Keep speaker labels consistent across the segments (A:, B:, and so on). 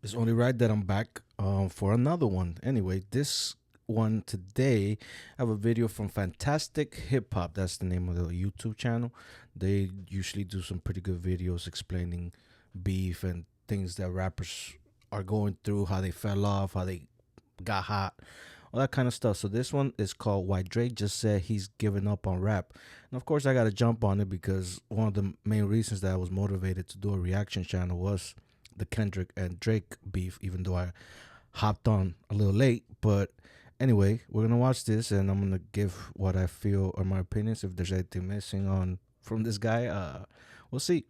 A: It's only right that I'm back for another one. Anyway, this one today, I have a video from Fantastic Hip Hop. That's the name of the YouTube channel. They usually do some pretty good videos explaining beef and things that rappers are going through, how they fell off, how they got hot, all that kind of stuff. So this one is called Why Drake Just Said He's Giving Up on Rap. And of course, I got to jump on it because one of the main reasons that I was motivated to do a reaction channel was the Kendrick and Drake beef, even though I hopped on a little late. But anyway, we're going to watch this and I'm going to give what I feel are my opinions. If there's anything missing on from this guy, we'll see.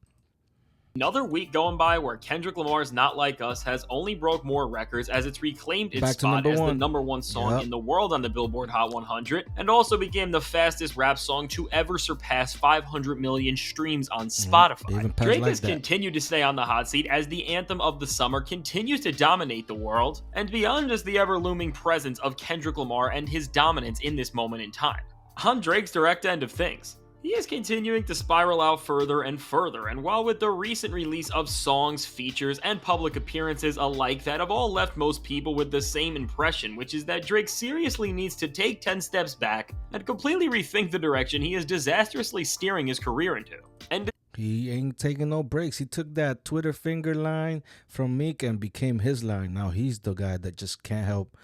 B: Another week going by where Kendrick Lamar's Not Like Us has only broke more records as it's reclaimed its
A: Back to
B: spot
A: number
B: as the
A: one.
B: number one song
A: Yep.
B: in the world on the Billboard Hot 100 and also became the fastest rap song to ever surpass 500 million streams on Spotify.
A: Even past
B: Drake
A: like
B: has
A: that.
B: continued to stay on the hot seat as the anthem of the summer continues to dominate the world and beyond just the ever-looming presence of Kendrick Lamar and his dominance in this moment in time. On Drake's direct end of things, he is continuing to spiral out further and further, and while with the recent release of songs, features, and public appearances alike that have all left most people with the same impression, which is that Drake seriously needs to take 10 steps back and completely rethink the direction he is disastrously steering his career into. And
A: He ain't taking no breaks. He took that Twitter finger line from Meek and became his line. Now he's the guy that just can't help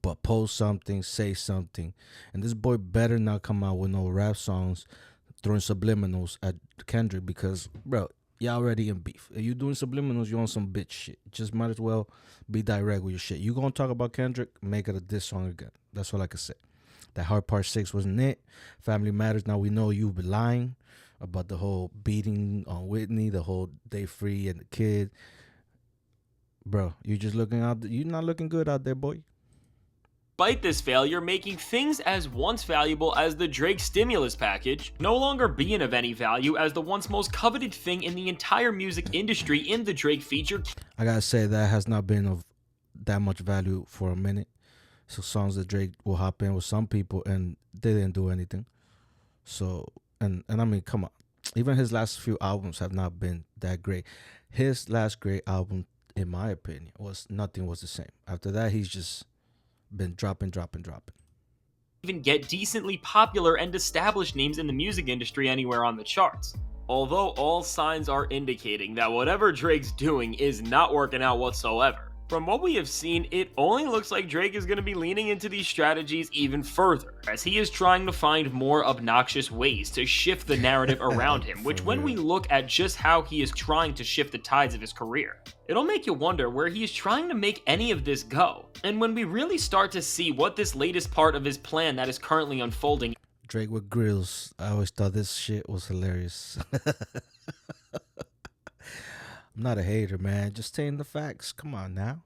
A: but post something, say something. And this boy better not come out with no rap songs throwing subliminals at Kendrick because, bro, y'all already in beef. If you doing subliminals, you on some bitch shit. Just might as well be direct with your shit. You gonna talk about Kendrick, make it a diss song again. That's all I can say. That Hard Part 6 wasn't it. Family Matters, now we know you be lying about the whole beating on Whitney, the whole Day Free and the kid. Bro, you just looking out, you not looking good out there, boy.
B: despite this failure, making things as once valuable as the Drake stimulus package no longer being of any value as the once most coveted thing in the entire music industry in the Drake feature.
A: I gotta say that has not been of that much value for a minute. So songs that Drake will hop in with some people and they didn't do anything. So and I mean, come on. Even his last few albums have not been that great. His last great album, in my opinion, was Nothing Was the Same. After that, he's just been dropping.
B: Even get decently popular and established names in the music industry anywhere on the charts. Although all signs are indicating that whatever Drake's doing is not working out whatsoever. From what we have seen, it only looks like Drake is going to be leaning into these strategies even further, as he is trying to find more obnoxious ways to shift the narrative around him, which when we look at just how he is trying to shift the tides of his career, it'll make you wonder where he is trying to make any of this go. And when we really start to see what this latest part of his plan that is currently unfolding
A: Drake with grills. I always thought this shit was hilarious. I'm not a hater, man. Just saying the facts. Come on now.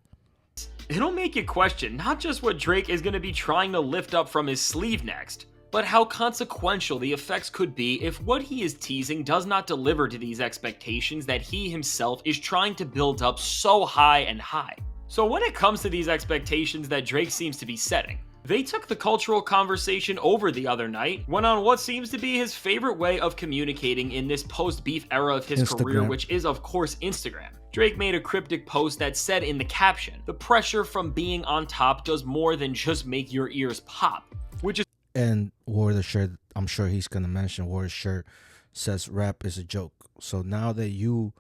B: it'll make you question not just what Drake is going to be trying to lift up from his sleeve next, but how consequential the effects could be if what he is teasing does not deliver to these expectations that he himself is trying to build up so high and high. So when it comes to these expectations that Drake seems to be setting, they took the cultural conversation over the other night, went on what seems to be his favorite way of communicating in this post-beef era of his career,
A: Instagram.
B: which is of course Instagram. Drake made a cryptic post that said in the caption, "The pressure from being on top does more than just make your ears pop," which is
A: And wore the shirt. I'm sure he's gonna mention wore his shirt says rap is a joke. So now that you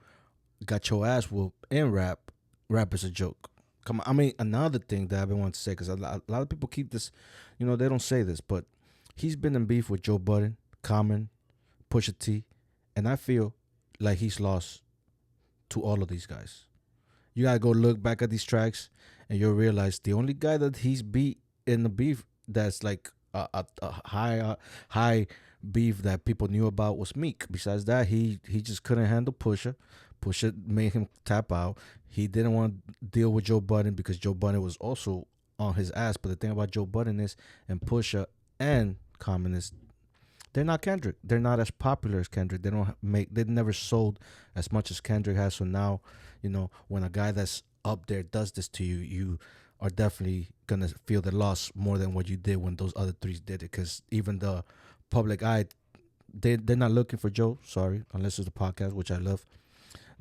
A: got your ass whooped in rap, rap is a joke. Come on. I mean, another thing that I've been wanting to say because a lot of people keep this, they don't say this, but he's been in beef with Joe Budden, Common, Pusha T, and I feel like he's lost to all of these guys. You gotta go look back at these tracks, and you'll realize the only guy that he's beat in the beef that's like a high beef that people knew about was Meek. Besides that, he just couldn't handle Pusha. Pusha made him tap out. He didn't want to deal with Joe Budden because Joe Budden was also on his ass. But the thing about Joe Budden is, and Pusha and Common is, they're not Kendrick. They're not as popular as Kendrick. They never sold as much as Kendrick has. So now, when a guy that's up there does this to you, you are definitely gonna feel the loss more than what you did when those other three did it. Because even the public eye, they're not looking for Joe. Sorry, unless it's a podcast, which I love.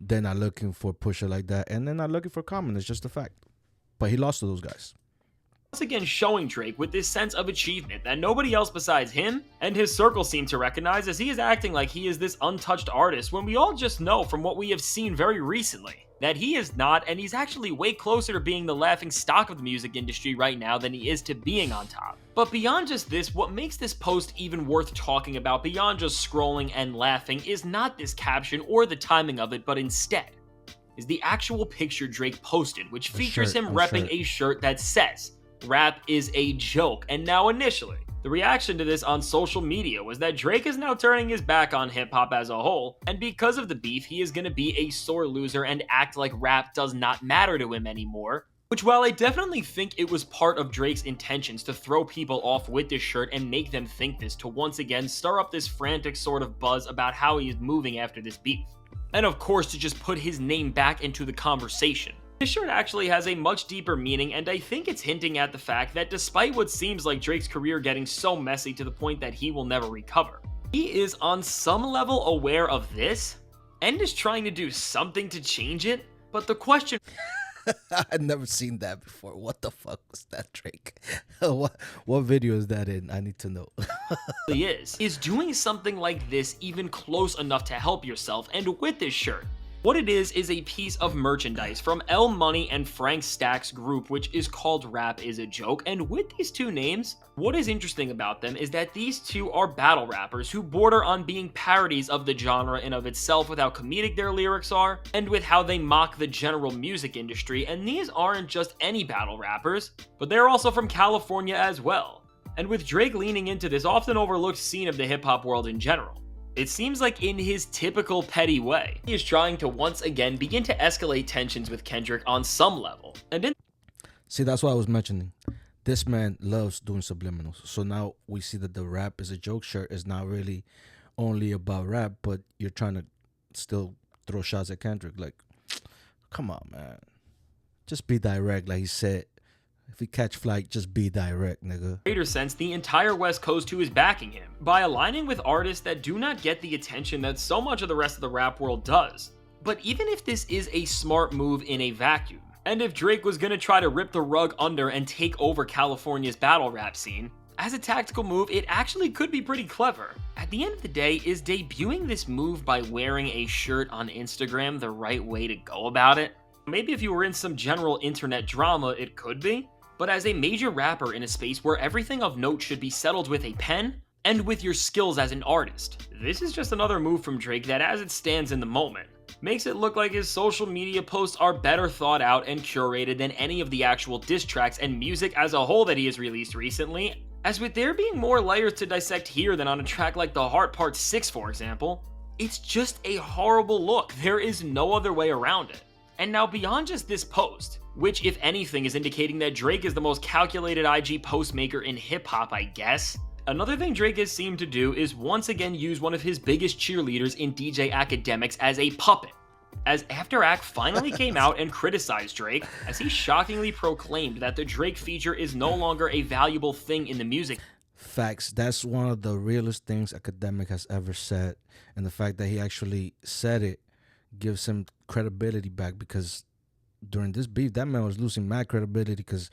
A: they're not looking for Pusha like that, and they're not looking for Common. It's just a fact. But he lost to those guys.
B: Once again showing Drake with this sense of achievement that nobody else besides him and his circle seem to recognize, as he is acting like he is this untouched artist when we all just know from what we have seen very recently that he is not, and he's actually way closer to being the laughing stock of the music industry right now than he is to being on top. But beyond just this, what makes this post even worth talking about beyond just scrolling and laughing is not this caption or the timing of it, but instead is the actual picture Drake posted, which features him repping a shirt that says, "Rap is a joke." And now initially, the reaction to this on social media was that Drake is now turning his back on hip-hop as a whole, and because of the beef, he is going to be a sore loser and act like rap does not matter to him anymore. Which, while I definitely think it was part of Drake's intentions to throw people off with this shirt and make them think this, to once again stir up this frantic sort of buzz about how he is moving after this beef. And of course, to just put his name back into the conversation. This shirt actually has a much deeper meaning, and I think it's hinting at the fact that despite what seems like Drake's career getting so messy to the point that he will never recover, he is on some level aware of this, and is trying to do something to change it, but the question
A: I've never seen that before. What the fuck was that, Drake? what video is that in? I need to know.
B: is doing something like this even close enough to help yourself? And with this shirt, what it is a piece of merchandise from L Money and Frank Stack's group, which is called Rap is a Joke. And with these two names, what is interesting about them is that these two are battle rappers who border on being parodies of the genre in of itself with how comedic their lyrics are, and with how they mock the general music industry. And these aren't just any battle rappers, but they're also from California as well. And with Drake leaning into this often overlooked scene of the hip-hop world in general, it seems like in his typical petty way, he is trying to once again begin to escalate tensions with Kendrick on some level. And
A: See, that's what I was mentioning. This man loves doing subliminals. So now we see that the Rap is a Joke shirt is not really only about rap, but you're trying to still throw shots at Kendrick. Like, come on, man. Just be direct, like he said. If you catch flight, just be direct, nigga.
B: Greater sense, the entire West Coast who is backing him by aligning with artists that do not get the attention that so much of the rest of the rap world does. But even if this is a smart move in a vacuum, and if Drake was gonna try to rip the rug under and take over California's battle rap scene, as a tactical move, it actually could be pretty clever. At the end of the day, is debuting this move by wearing a shirt on Instagram the right way to go about it? Maybe if you were in some general internet drama, it could be. But as a major rapper in a space where everything of note should be settled with a pen, and with your skills as an artist, this is just another move from Drake that, as it stands in the moment, makes it look like his social media posts are better thought out and curated than any of the actual diss tracks and music as a whole that he has released recently, as with there being more layers to dissect here than on a track like The Heart Part 6, for example. It's just a horrible look. There is no other way around it. And now beyond just this post, which if anything is indicating that Drake is the most calculated IG post maker in hip-hop, I guess, another thing Drake has seemed to do is once again use one of his biggest cheerleaders in DJ Academics as a puppet. As After Act finally came out and criticized Drake, as he shockingly proclaimed that the Drake feature is no longer a valuable thing in the music.
A: Facts. That's one of the realest things Academic has ever said. And the fact that he actually said it gives him credibility back, because during this beef, that man was losing mad credibility because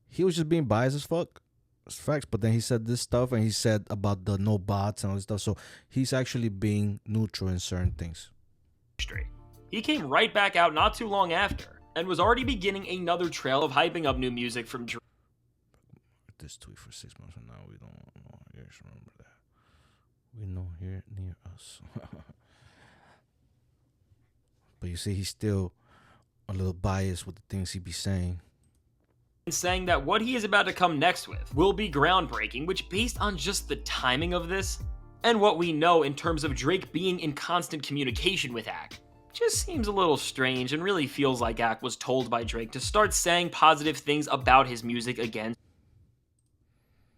A: he was just being biased as fuck. It's facts. But then he said this stuff, and he said about the no bots and all this stuff. So he's actually being neutral in certain things.
B: He came right back out not too long after, and was already beginning another trail of hyping up new music from Drake.
A: This tweet for 6 months from now, we don't want no ears. Remember that. We know here near us. But you see, he's still a little biased with the things he be saying.
B: Saying that what he is about to come next with will be groundbreaking, which based on just the timing of this, and what we know in terms of Drake being in constant communication with Ak, just seems a little strange and really feels like Ak was told by Drake to start saying positive things about his music again.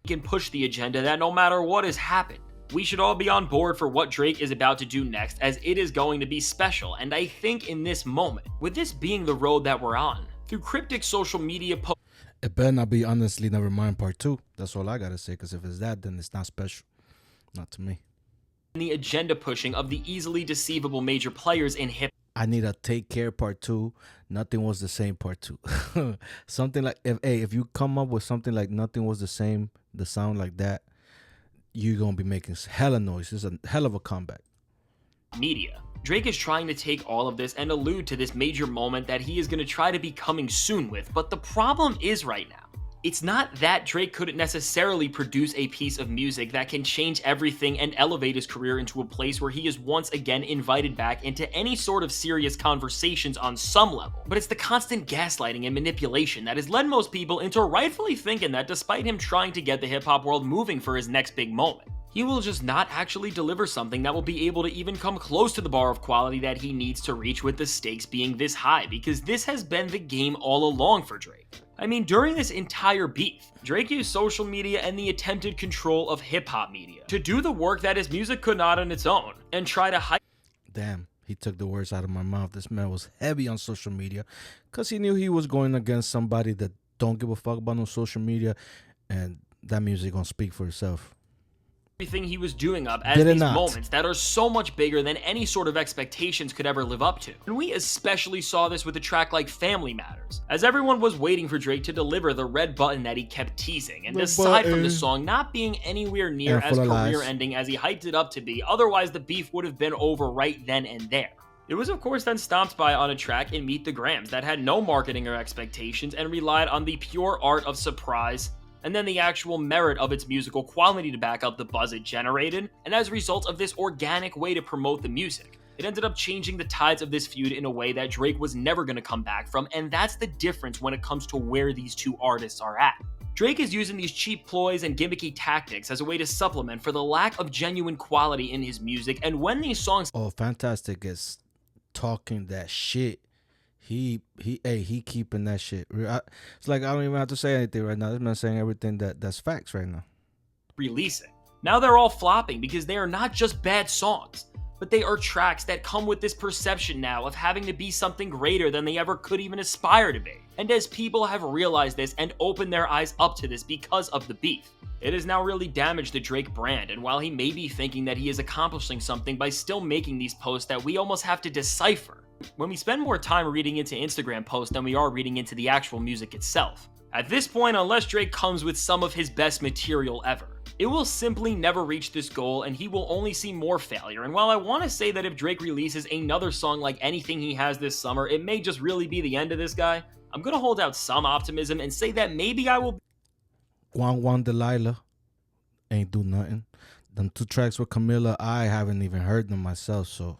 B: He can push the agenda that no matter what has happened, we should all be on board for what Drake is about to do next, as it is going to be special. And I think in this moment, with this being the road that we're on, through cryptic social media posts,
A: it better not be Honestly Nevermind Part 2. That's all I gotta say, because if it's that, then it's not special. Not to me.
B: and the agenda pushing of the easily deceivable major players in hip
A: I need a Take Care Part 2. Nothing Was the Same Part 2. Something like, if you come up with something like Nothing Was the Same, the sound like that, you're going to be making hella noise. It's a hell of a comeback.
B: Media. Drake is trying to take all of this and allude to this major moment that he is going to try to be coming soon with, but the problem is right now, it's not that Drake couldn't necessarily produce a piece of music that can change everything and elevate his career into a place where he is once again invited back into any sort of serious conversations on some level. But it's the constant gaslighting and manipulation that has led most people into rightfully thinking that despite him trying to get the hip-hop world moving for his next big moment, he will just not actually deliver something that will be able to even come close to the bar of quality that he needs to reach, with the stakes being this high, because this has been the game all along for Drake. I mean, during this entire beef, Drake used social media and the attempted control of hip-hop media to do the work that his music could not on its own, and try to hype.
A: Damn, he took the words out of my mouth. This man was heavy on social media because he knew he was going against somebody that don't give a fuck about no social media, and that music gonna speak for itself.
B: Everything he was doing up as these moments that are so much bigger than any sort of expectations could ever live up to. And we especially saw this with a track like Family Matters, as everyone was waiting for Drake to deliver the red button that he kept teasing, and aside from the song not being anywhere near as career-ending as he hyped it up to be, otherwise the beef would have been over right then and there. It was of course then stomped by on a track in Meet the Grams that had no marketing or expectations and relied on the pure art of surprise, and then the actual merit of its musical quality to back up the buzz it generated, and as a result of this organic way to promote the music, it ended up changing the tides of this feud in a way that Drake was never going to come back from, and that's the difference when it comes to where these two artists are at. Drake is using these cheap ploys and gimmicky tactics as a way to supplement for the lack of genuine quality in his music, and when these songs—
A: Oh, Fantastic is talking that shit. He keeping that shit. It's like I don't even have to say anything right now. This man's saying everything that's facts right now.
B: Releasing. Now they're all flopping because they are not just bad songs, but they are tracks that come with this perception now of having to be something greater than they ever could even aspire to be. And as people have realized this and opened their eyes up to this because of the beef, it has now really damaged the Drake brand, and while he may be thinking that he is accomplishing something by still making these posts that we almost have to decipher, when we spend more time reading into Instagram posts than we are reading into the actual music itself. At this point, unless Drake comes with some of his best material ever, it will simply never reach this goal and he will only see more failure. And while I want to say that if Drake releases another song like anything he has this summer, it may just really be the end of this guy, I'm going to hold out some optimism and say that maybe I will—
A: Juan Delilah ain't do nothing. Them 2 tracks with Camila, I haven't even heard them myself, so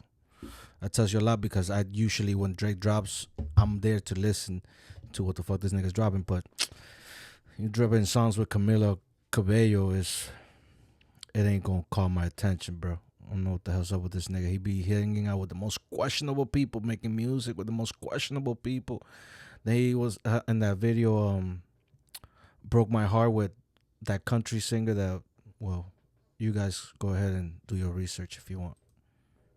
A: that tells you a lot, because I usually, when Drake drops, I'm there to listen to what the fuck this nigga's dropping. But you dropping songs with Camila Cabello it ain't gonna call my attention, bro. I don't know what the hell's up with this nigga. He be hanging out with the most questionable people, making music with the most questionable people. Then he was in that video, Broke My Heart, with that country singer that, well, you guys go ahead and do your research if you want.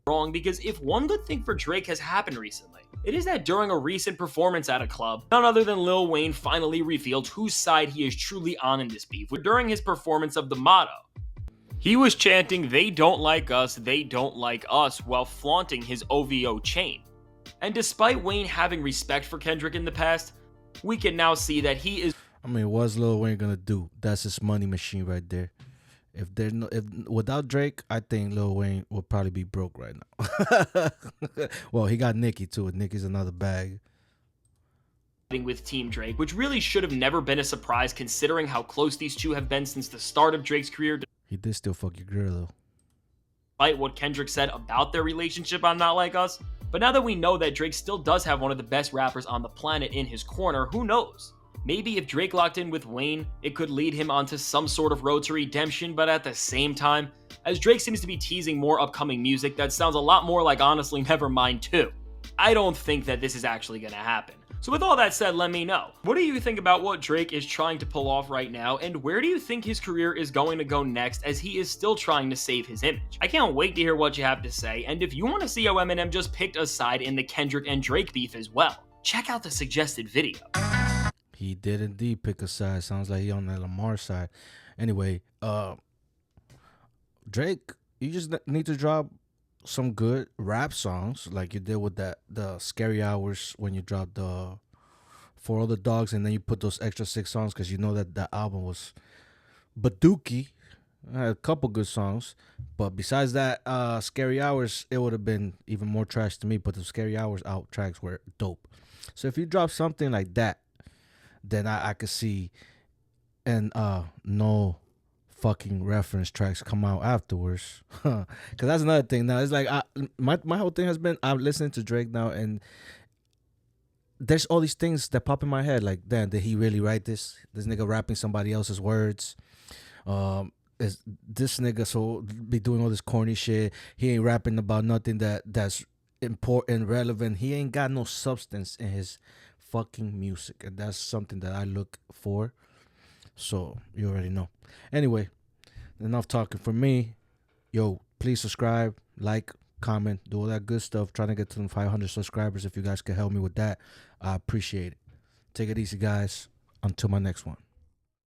B: Wrong, because if one good thing for Drake has happened recently, it is that during a recent performance at a club, none other than Lil Wayne finally revealed whose side he is truly on in this beef. During his performance of The Motto, he was chanting "They don't like us, they don't like us" while flaunting his OVO chain. And despite Wayne having respect for Kendrick in the past, we can now see that he is—
A: I mean, what's Lil Wayne gonna do? That's his money machine right there. If without Drake, I think Lil Wayne will probably be broke right now. Well, he got Nicki too. Nicki's another bag.
B: With Team Drake, which really should have never been a surprise considering how close these two have been since the start of Drake's career.
A: He did still fuck your girl though.
B: Despite what Kendrick said about their relationship on Not Like Us. But now that we know that Drake still does have one of the best rappers on the planet in his corner, who knows? Maybe if Drake locked in with Wayne, it could lead him onto some sort of road to redemption, but at the same time, as Drake seems to be teasing more upcoming music that sounds a lot more like Honestly Nevermind 2, I don't think that this is actually going to happen. So with all that said, let me know. What do you think about what Drake is trying to pull off right now, and where do you think his career is going to go next as he is still trying to save his image? I can't wait to hear what you have to say, and if you want to see how Eminem just picked a side in the Kendrick and Drake beef as well, check out the suggested video.
A: He did indeed pick a side. Sounds like he on the Lamar side. Anyway, Drake, you just need to drop some good rap songs like you did with that the Scary Hours when you dropped the For All the Dogs, and then you put those extra 6 songs because you know that the album was Baduki. Had a couple good songs, but besides that, Scary Hours, it would have been even more trash to me. But the Scary Hours out tracks were dope. So if you drop something like that, then I could see, and no fucking reference tracks come out afterwards. Because that's another thing. Now it's like my whole thing has been I'm listening to Drake now, and there's all these things that pop in my head. Like, damn, did he really write this? This nigga rapping somebody else's words. Is this nigga so be doing all this corny shit? He ain't rapping about nothing that's important, relevant. He ain't got no substance in his fucking music, and that's something that I look for. So you already know. Anyway, enough talking for me. Yo, please subscribe, like, comment, do all that good stuff. Trying to get to them 500 subscribers. If you guys can help me with that, I appreciate it. Take it easy, guys. Until my next one.